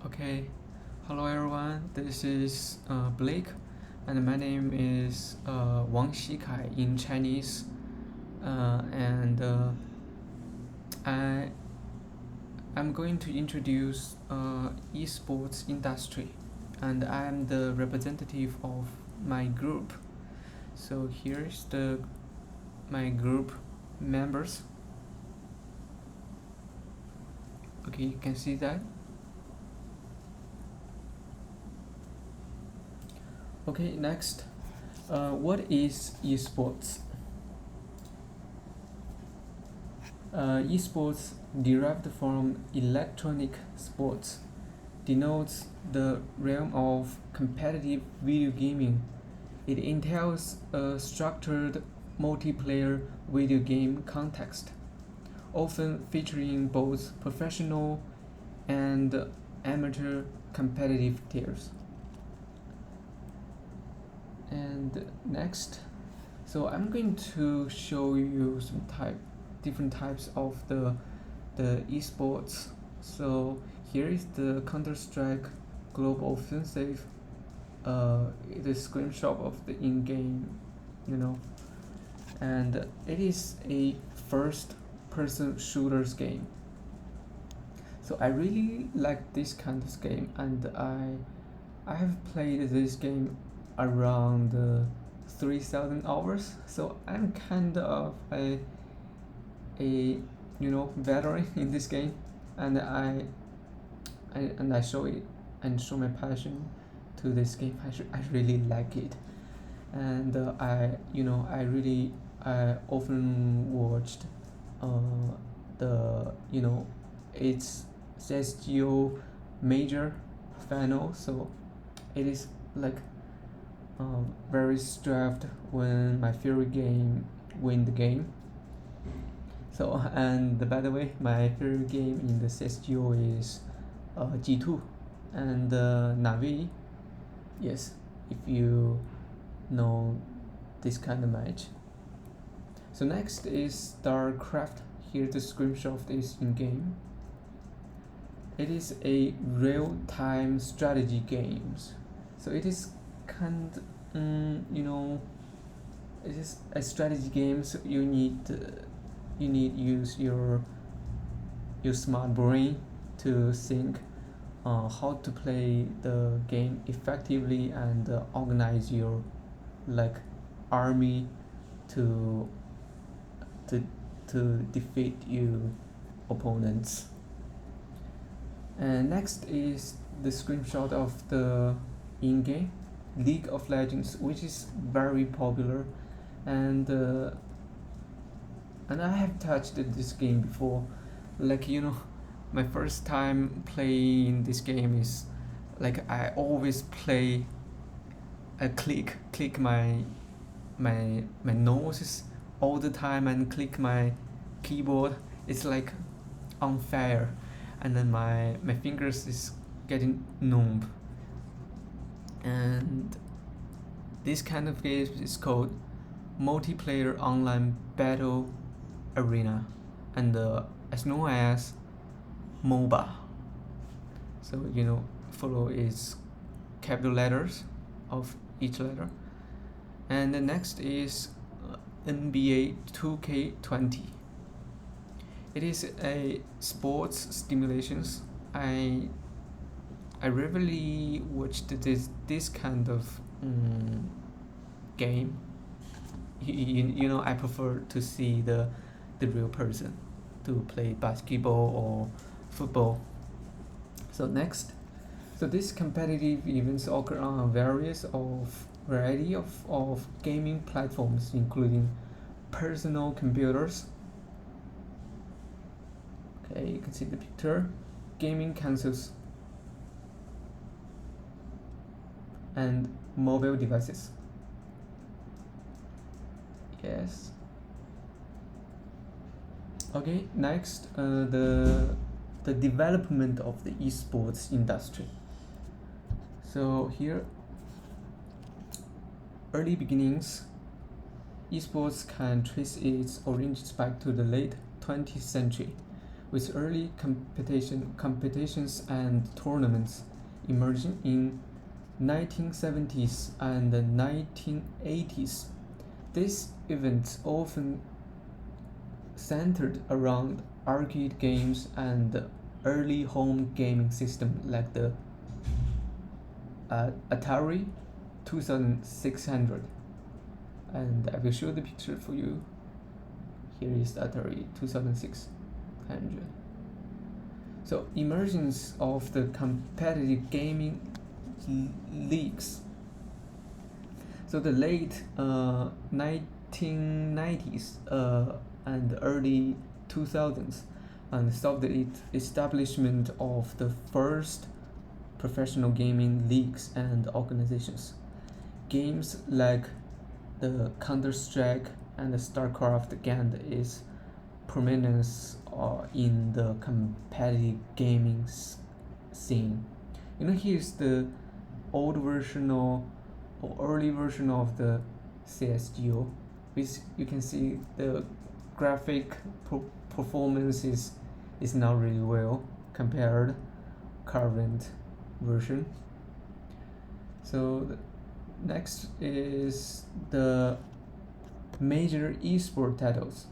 Okay, hello everyone. This is Blake, and my name is Wang Xikai in Chinese, and I I'm going to introduce eSports industry, and I'm the representative of my group. So here's the my group members. Okay, you can see that. Okay, next, what is eSports? Esports, derived from electronic sports, denotes the realm of competitive video gaming. It entails a structured multiplayer video game context, often featuring both professional and amateur competitive tiers. And next, so I'm going to show you some different types of the esports. So here is the Counter-Strike Global Offensive. It is screenshot of the in-game, and it is a first-person shooters game. So I really like this kind of game, and I have played this game around 3,000 hours. So I'm kind of a veteran in this game, and I show it and show my passion to this game. I really like it, and I often watched the it's CSGO major final. So it is like very stressed when my favorite game win the game. So, and by the way, my favorite game in the CSGO is G2 and Navi. Yes, if you know this kind of match. So next is StarCraft. Here the screenshot of this in game. It is a real-time strategy games. So it is kind, it is a strategy game. So you need use your smart brain to think how to play the game effectively and organize your army to defeat your opponents. And next is the screenshot of the in-game League of Legends, which is very popular, and I have touched this game before. My first time playing this game is I always play. I click my noses all the time and click my keyboard. It's like on fire, and then my fingers is getting numb. And this kind of game is called multiplayer online battle arena, and as known as MOBA. So follow its capital letters of each letter. And the next is NBA 2K20. It is a sports stimulations. I rarely watched this kind of game. I prefer to see the real person to play basketball or football. So next, so these competitive events occur on variety of gaming platforms, including personal computers. Okay, you can see the picture, gaming consoles, and mobile devices. Yes. Okay, next, the development of the esports industry. So here, early beginnings. Esports can trace its origins back to the late 20th century, with early competitions and tournaments emerging in 1970s and the 1980s. These events often centered around arcade games and early home gaming systems like the Atari 2600. And I will show the picture for you. Here is the Atari 2600. So emergence of the competitive gaming leagues. So the late 1990s and early 2000s and saw the establishment of the first professional gaming leagues and organizations. Games like the Counter-Strike and the StarCraft gained its prominence in the competitive gaming scene. Here's the old version or early version of the CSGO, which you can see the graphic performance is not really well compared current version. So next is the major eSport titles.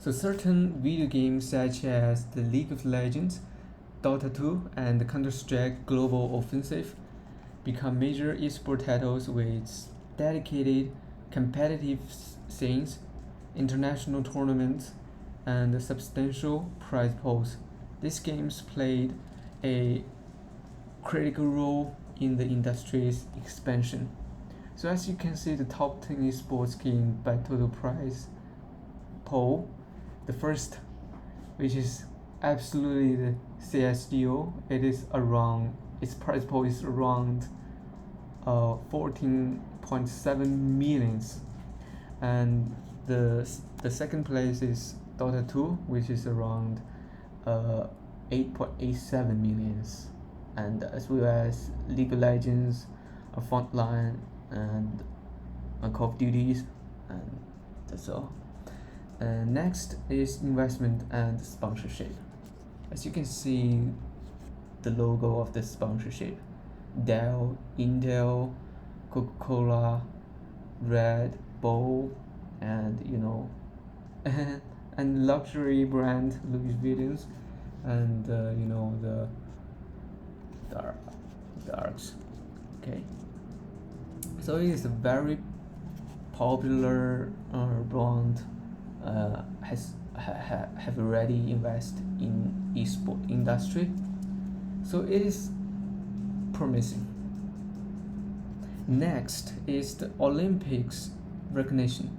So certain video games such as the League of Legends, Dota 2, and Counter-Strike Global Offensive become major eSport titles with dedicated competitive scenes, international tournaments, and substantial prize pools. These games played a critical role in the industry's expansion. So as you can see, the top 10 esports game by total prize pool, the first, which is absolutely the CSGO, its prize pool is around 14.7 millions, and the second place is Dota 2, which is around 8.87 millions, and as well as League of Legends, a Frontline, and Call of Duties, and that's all. And next is investment and sponsorship. As you can see, the logo of the sponsorship: Dell, Intel, Coca-Cola, Red Bull, and and luxury brand Louis Vuitton, and the darks. Okay, so it is a very popular brand. Have already invested in eSport industry, so it is promising. Next is the Olympics recognition.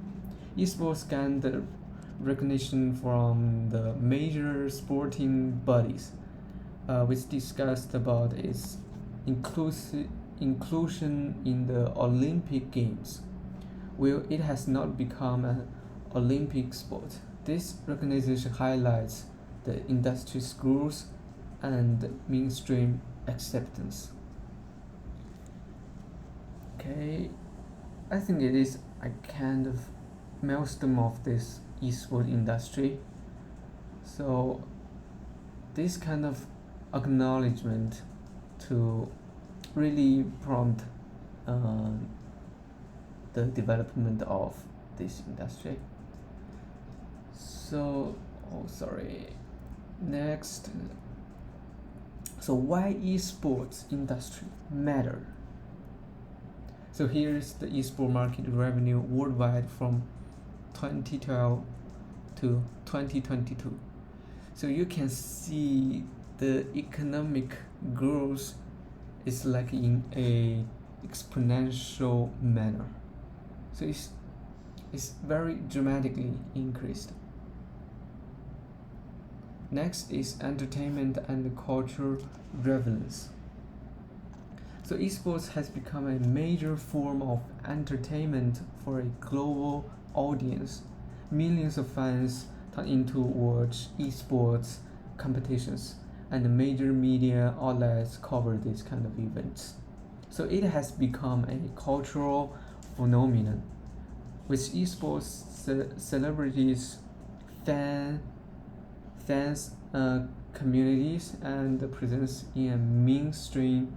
Esports gained the recognition from the major sporting bodies, which discussed about its inclusion in the Olympic Games. While it has not become an Olympic sport, this recognition highlights the industry's growth and mainstream acceptance. Okay, I think it is a kind of milestone of this esports industry. So this kind of acknowledgement to really prompt the development of this industry. So, next. So why esports industry matter? So here's the esports market revenue worldwide from 2012 to 2022. So you can see the economic growth is like in a exponential manner. So it's very dramatically increased. Next is entertainment and cultural relevance. So esports has become a major form of entertainment for a global audience. Millions of fans turn in to watch esports competitions, and major media outlets cover these kind of events. So it has become a cultural phenomenon, with esports celebrities, fan fans communities and presence in a mainstream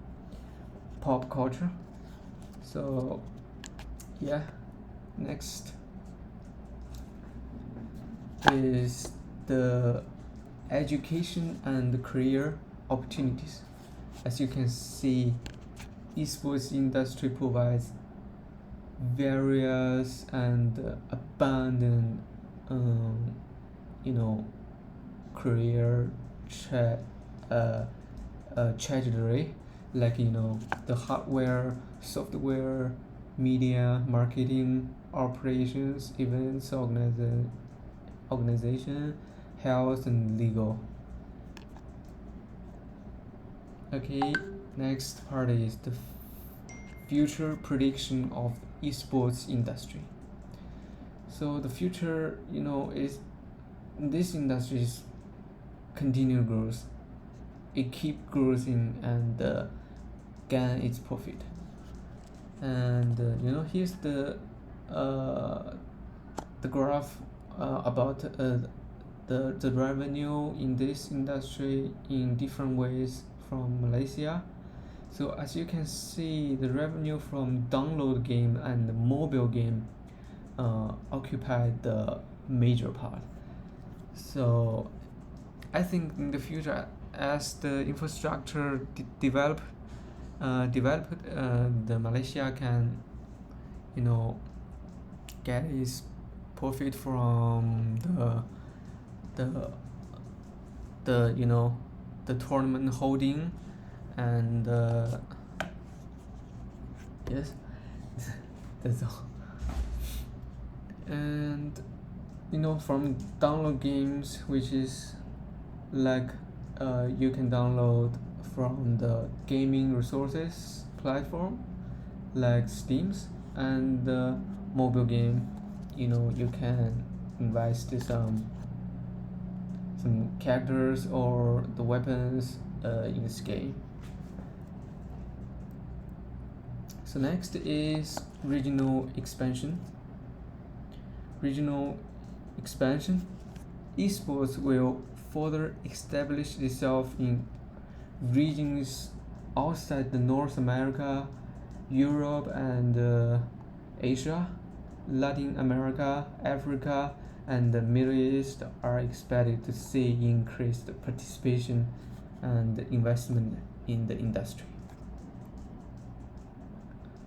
pop culture. So yeah, next is the education and career opportunities. As you can see, esports industry provides various and abundant um, you know career tra- uh, trajectory, like the hardware, software, media, marketing, operations, events, organization, health, and legal. Okay, next part is the future prediction of esports industry. So the future, is this industry is continued growth. It keep growing and gain its profit. And here's the graph about the revenue in this industry in different ways from Malaysia. So as you can see, the revenue from download game and mobile game occupy the major part. So I think in the future, as the infrastructure developed, the Malaysia can, get its profit from the the tournament holding, and yes, that's all. And from download games, which is like you can download from the gaming resources platform like Steam's, and the mobile game, you can invest some characters or the weapons in this game. So next is regional expansion. Regional expansion. Esports will further establish itself in regions outside the North America, Europe, and Asia. Latin America, Africa, and the Middle East are expected to see increased participation and investment in the industry.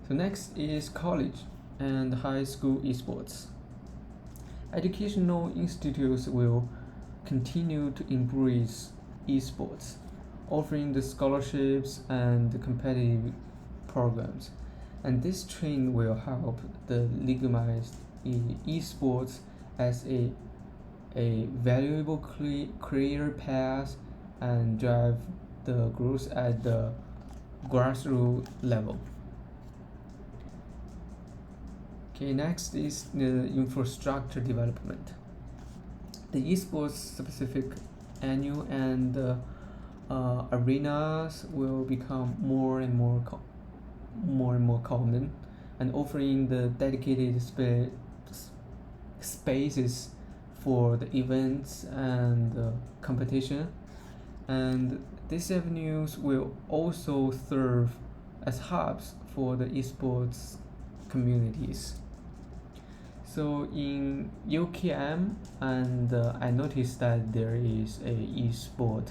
So next is college and high school esports. Educational institutes will continue to embrace esports, offering the scholarships and the competitive programs. And this trend will help the legalize esports as a valuable career path and drive the growth at the grassroots level. Okay, next is the infrastructure development. The esports specific annual and arenas will become more and more common, and offering the dedicated spaces for the events and competition. And these avenues will also serve as hubs for the esports communities. So in UKM, and I noticed that there is a esport.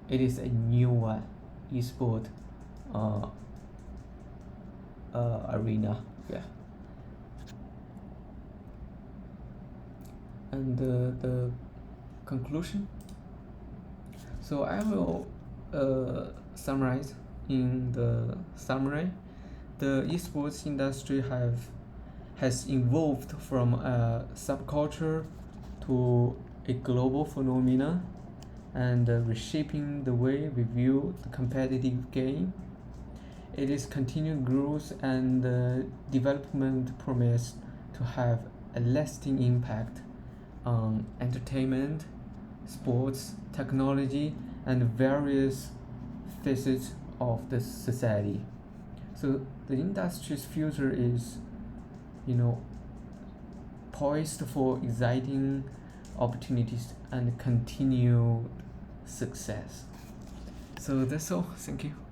It is a new one, esport arena. Yeah. And the conclusion. So I will summarize in the summary. The esports industry has evolved from a subculture to a global phenomenon, and reshaping the way we view the competitive game. It is continued growth and development promise to have a lasting impact on entertainment, sports, technology, and various facets of the society. So the industry's future is, poised for exciting opportunities and continued success. So that's all. Thank you.